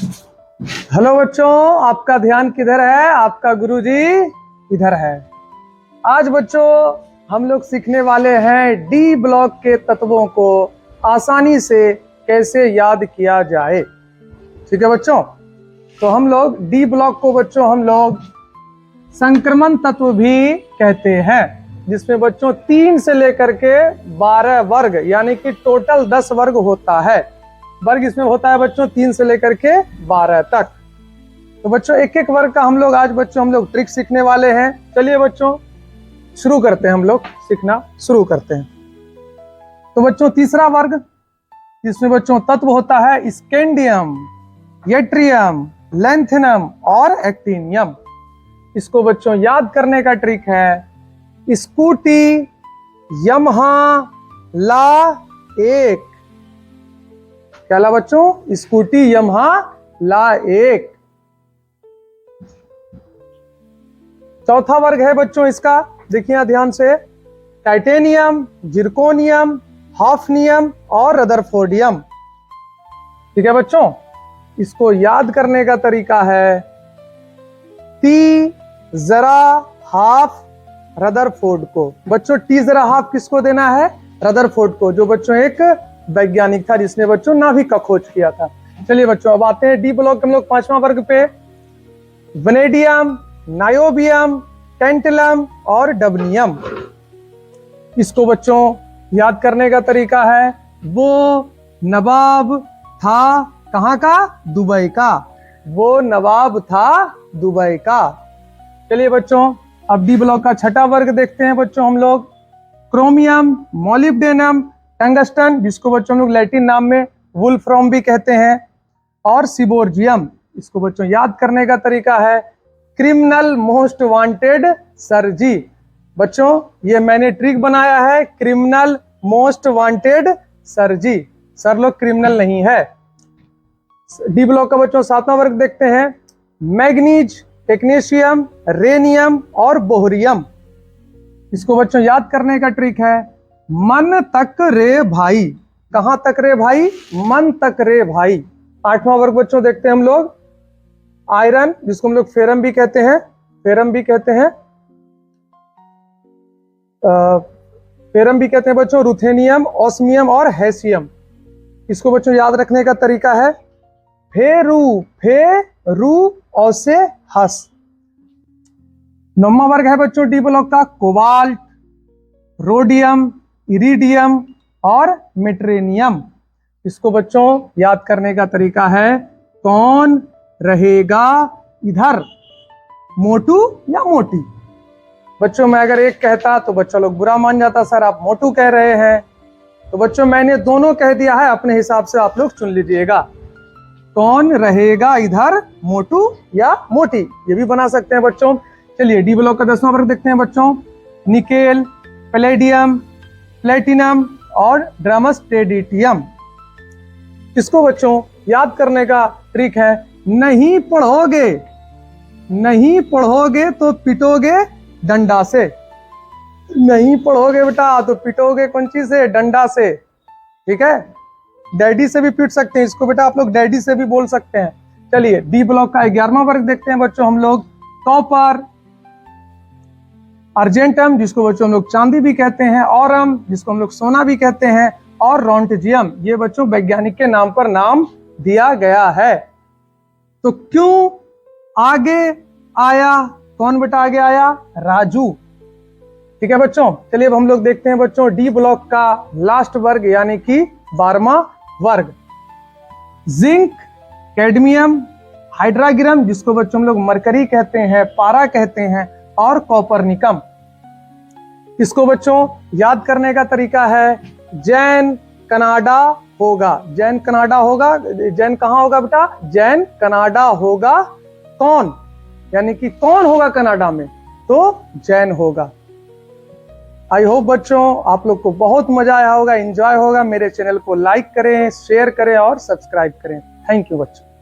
Hello बच्चों, आपका ध्यान किधर है? आपका गुरुजी इधर है। आज बच्चों हम लोग सीखने वाले हैं डी ब्लॉक के तत्वों को आसानी से कैसे याद किया जाए। ठीक है बच्चों, तो हम लोग डी ब्लॉक को बच्चों हम लोग संक्रमण तत्व भी कहते हैं, जिसमें बच्चों 3 से लेकर के 12 वर्ग यानी कि टोटल 10 वर्ग होता है। वर्ग इसमें होता है बच्चों 3 से लेकर के 12 तक। तो बच्चों एक एक वर्ग का हम लोग आज बच्चों हम लोग ट्रिक सीखने वाले हैं। चलिए बच्चों शुरू करते हैं, हम लोग सीखना शुरू करते हैं। तो बच्चों तीसरा वर्ग, जिसमें बच्चों तत्व होता है स्कैंडियम, यट्रियम, लैंथेनम और एक्टिनियम। इसको बच्चों याद करने का ट्रिक है स्कूटी यमहा ला एक। क्या ला बच्चों? स्कूटी यमहा ला एक। चौथा वर्ग है बच्चों इसका, देखिए ध्यान से, टाइटेनियम, जिरकोनियम, हॉफनियम और रदरफोर्डियम। ठीक है बच्चों, इसको याद करने का तरीका है टी जरा हाफ रदरफोर्ड को। बच्चों टी जरा हाफ किसको देना है? रदरफोर्ड को, जो बच्चों एक वैज्ञानिक था जिसने बच्चों नाभिक का खोज किया था। चलिए बच्चों अब आते हैं डी ब्लॉक हम लोग 5वां वर्ग पे। वनेडियम, नायोबियम, टेंटलम और डबनियम। इसको बच्चों याद करने का तरीका है वो नवाब था कहां का? दुबई का। वो नवाब था दुबई का। चलिए बच्चों अब डी ब्लॉक का 6वां वर्ग देखते हैं बच्चों हम लोग। क्रोमियम, मोलिब्डेनम, टंगस्टन, जिसको बच्चों हम लोग लैटिन नाम में वुल्फ्रॉम भी कहते हैं, और सिबोर्जियम। इसको बच्चों याद करने का तरीका है क्रिमिनल मोस्ट वांटेड सरजी। बच्चों ये मैंने ट्रिक बनाया है, क्रिमिनल मोस्ट वांटेड सरजी। सर लोग क्रिमिनल नहीं है। डी ब्लॉक का बच्चों 7वां वर्ग देखते हैं। मैग्नीज, टेक्नीशियम, रेनियम और बोहरियम। इसको बच्चों याद करने का ट्रिक है मन तक रे भाई। कहां तक रे भाई? मन तक रे भाई। 8वां वर्ग बच्चों देखते हैं हम लोग। आयरन, जिसको हम लोग फेरम भी कहते हैं, फेरम भी कहते हैं, फेरम भी कहते हैं बच्चों, रुथेनियम, ऑस्मियम और हैसियम। इसको बच्चों याद रखने का तरीका है फेरू औसे हस। 9वां वर्ग है बच्चों डी ब्लॉक का कोबाल्ट, रोडियम, इरिडियम और मेट्रेनियम। इसको बच्चों याद करने का तरीका है कौन रहेगा इधर, मोटू या मोटी। बच्चों मैं अगर एक कहता तो बच्चों लोग बुरा मान जाता, सर आप मोटू कह रहे हैं। तो बच्चों मैंने दोनों कह दिया है, अपने हिसाब से आप लोग चुन लीजिएगा। कौन रहेगा इधर, मोटू या मोटी, ये भी बना सकते हैं बच्चों। चलिए डी ब्लॉक का 10वां वर्ग देखते हैं बच्चों। निकेल, पैलेडियम, प्लेटिनम और ड्रमस्टेडिटियम। इसको बच्चों याद करने का ट्रिक है नहीं पढ़ोगे, नहीं पढ़ोगे तो पिटोगे डंडा से। नहीं पढ़ोगे बेटा तो पिटोगे कौन चीज से? डंडा से। ठीक है, डैडी से भी पीट सकते हैं इसको बेटा, आप लोग डैडी से भी बोल सकते हैं। चलिए डी ब्लॉक का 11वां वर्ग देखते हैं बच्चों हम लोग। कॉपर, अर्जेंटम, जिसको बच्चों हम लोग चांदी भी कहते हैं, औरम, जिसको हम लोग सोना भी कहते हैं, और रोंटजियम। ये बच्चों वैज्ञानिक के नाम पर नाम दिया गया है। तो क्यों आगे आया? कौन बेटा आगे आया? राजू। ठीक है बच्चों, चलिए अब हम लोग देखते हैं बच्चों डी ब्लॉक का लास्ट वर्ग यानी कि 12वां वर्ग। जिंक, कैडमियम, हाइड्रागिरम, जिसको बच्चों हम लोग मरकरी कहते हैं, पारा कहते हैं, और कॉपरनिकम। इसको बच्चों याद करने का तरीका है जैन कनाडा होगा। जैन कनाडा होगा, जैन कहां होगा बेटा? जैन कनाडा होगा। कौन यानी कि कौन होगा कनाडा में? तो जैन होगा। आई होप बच्चों आप लोग को बहुत मजा आया होगा, एंजॉय होगा। मेरे चैनल को लाइक करें, शेयर करें और सब्सक्राइब करें। थैंक यू बच्चों।